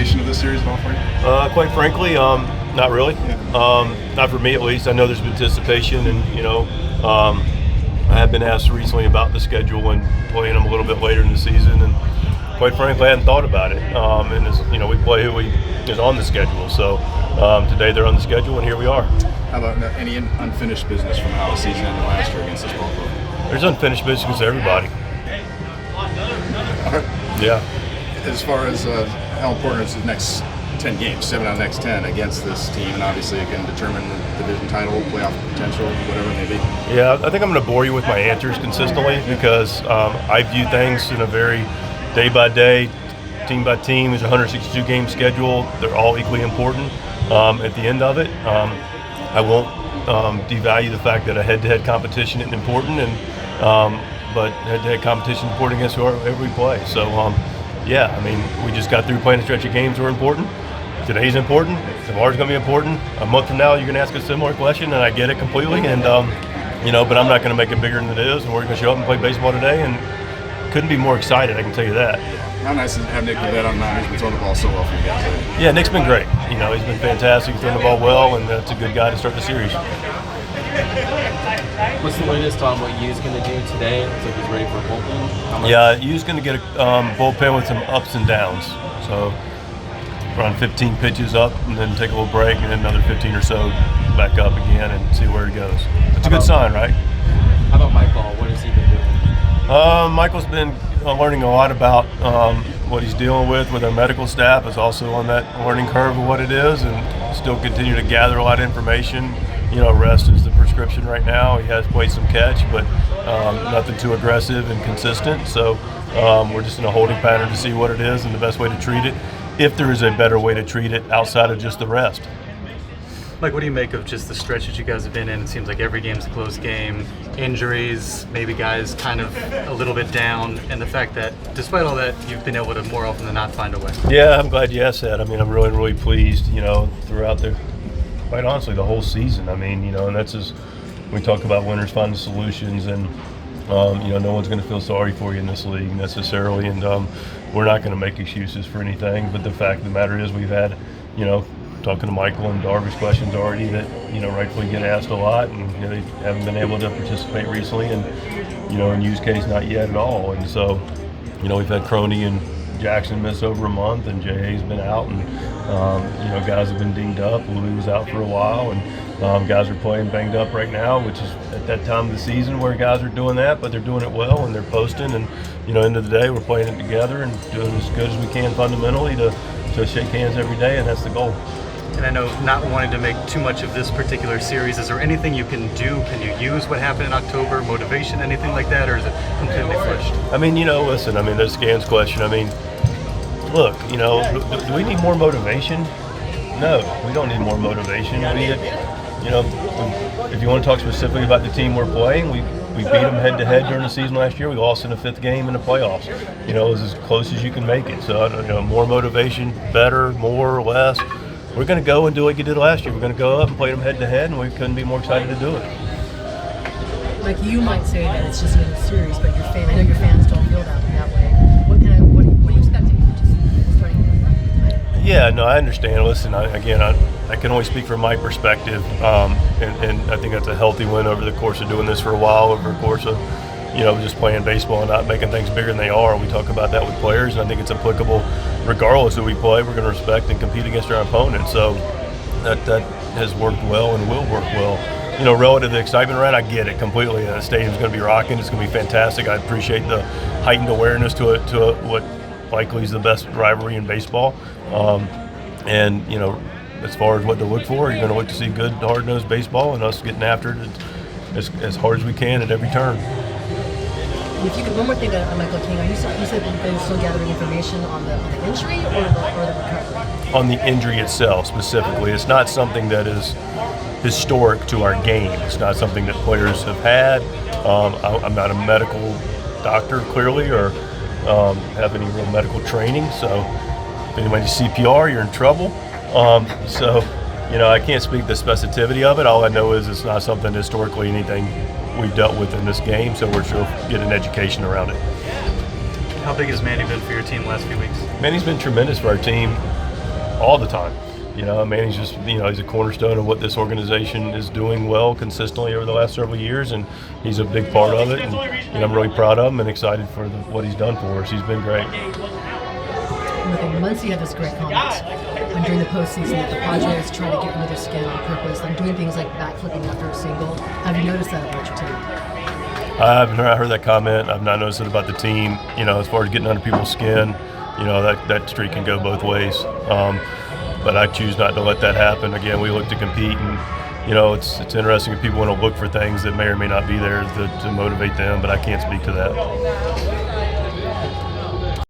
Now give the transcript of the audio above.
anticipation of this series at all for you? Quite frankly, not really. Yeah. Not for me at least. I know there's been anticipation, and I have been asked recently about the schedule and playing them a little bit later in the season, and quite frankly, I hadn't thought about it. And it's, we play who is on the schedule. So today they're on the schedule, and here we are. How about any unfinished business from how the season ended last year against this ball club? There's unfinished business against everybody. All right. Yeah. As far as how important is the next 10 games, 7 out of the next 10 against this team, and obviously it can determine the division title, playoff potential, whatever it may be. Yeah, I think I'm going to bore you with my answers consistently because I view things in a very day-by-day, team-by-team. There's a 162-game schedule. They're all equally important. At the end of it, I won't devalue the fact that a head-to-head competition isn't important, but head-to-head competition is important against whoever we play. So, we just got through playing a stretch of games that were important. Today's important. Tomorrow's going to be important. A month from now, you're going to ask a similar question, and I get it completely. And but I'm not going to make it bigger than it is. And we're going to show up and play baseball today, and couldn't be more excited. I can tell you that. How nice is to have Nick Bavette on the mound? He's been throwing the ball so well for you guys. Yeah, Nick's been great. He's been fantastic. He's throwing the ball well, and that's a good guy to start the series. What's the latest on what Yu's going to do today? It looks like he's ready for a bullpen. Yeah, Yu's going to get a bullpen with some ups and downs. So run 15 pitches up and then take a little break and then another 15 or so back up again and see where it goes. It's a good sign, right? How about Michael? What has he been doing? Michael's been learning a lot about what he's dealing with our medical staff. Is also on that learning curve of what it is and still continue to gather a lot of information. Rest is the prescription right now. He has played some catch, but nothing too aggressive and consistent. So we're just in a holding pattern to see what it is and the best way to treat it, if there is a better way to treat it outside of just the rest. Mike, what do you make of just the stretch that you guys have been in? It seems like every game's a close game, injuries, maybe guys kind of a little bit down, and the fact that despite all that, you've been able to more often than not find a way. Yeah, I'm glad you asked that. I'm really, really pleased, throughout quite honestly, the whole season. And that's just, we talk about winners finding solutions, and no one's going to feel sorry for you in this league necessarily, and we're not going to make excuses for anything. But the fact of the matter is, we've had, talking to Michael and Darivsh questions already that rightfully get asked a lot, and they haven't been able to participate recently, and in Yu's case, not yet at all. And so, we've had Croney and Jackson miss over a month, and J.A.'s been out, and guys have been dinged up. Louis was out for a while, and guys are playing banged up right now, which is at that time of the season where guys are doing that, but they're doing it well and they're posting. And end of the day, we're playing it together and doing as good as we can fundamentally to shake hands every day, and that's the goal. And I know, not wanting to make too much of this particular series, is there anything you can do? Can you use what happened in October, motivation, anything like that, or is it completely flushed? Listen, the scans question, look, do we need more motivation? No, we don't need more motivation. If you want to talk specifically about the team we're playing, we beat them head-to-head during the season last year. We lost in the 5th game in the playoffs. It was as close as you can make it. So, more motivation, better, more, less. We're going to go and do what you did last year. We're going to go up and play them head-to-head, and we couldn't be more excited to do it. Like, you might say that it's just another series, but I know your fans don't feel that way. What are you expecting? Just starting tonight? Yeah, no, I understand. Listen, I can only speak from my perspective, and I think that's a healthy win over the course of doing this for a while, over the course of just playing baseball and not making things bigger than they are. We talk about that with players, and I think it's applicable regardless who we play. We're going to respect and compete against our opponent. So that has worked well and will work well. Relative to the excitement around, I get it completely. The stadium's going to be rocking. It's going to be fantastic. I appreciate the heightened awareness to what likely is the best rivalry in baseball. As far as what to look for, you're going to look to see good, hard-nosed baseball and us getting after it as hard as we can at every turn. If you could, one more thing on Michael King, you said that you're still gathering information on the injury or the recovery? On the injury itself specifically. It's not something that is historic to our game. It's not something that players have had. I'm not a medical doctor, clearly, or have any real medical training. So if anybody's CPR, you're in trouble. I can't speak the specificity of it. All I know is it's not something historically anything we've dealt with in this game, so we're sure getting education around it. How big has Manny been for your team the last few weeks? Manny's been tremendous for our team. all the time. You know, Manny's just, you know, he's a cornerstone of what this organization is doing well consistently over the last several years, and he's a big part of it. And you know, I'm really proud of him and excited for what he's done for us. He's been great. Muncie had this great comment during the postseason that the Padres try to get under their skin on purpose, like doing things like backflipping after a single. Have you noticed that about your team? I haven't heard that comment. I've not noticed it about the team. You know, as far as getting under people's skin, you know, that streak can go both ways. But I choose not to let that happen. Again, we look to compete, and you know, it's interesting if people want to look for things that may or may not be there to motivate them, but I can't speak to that.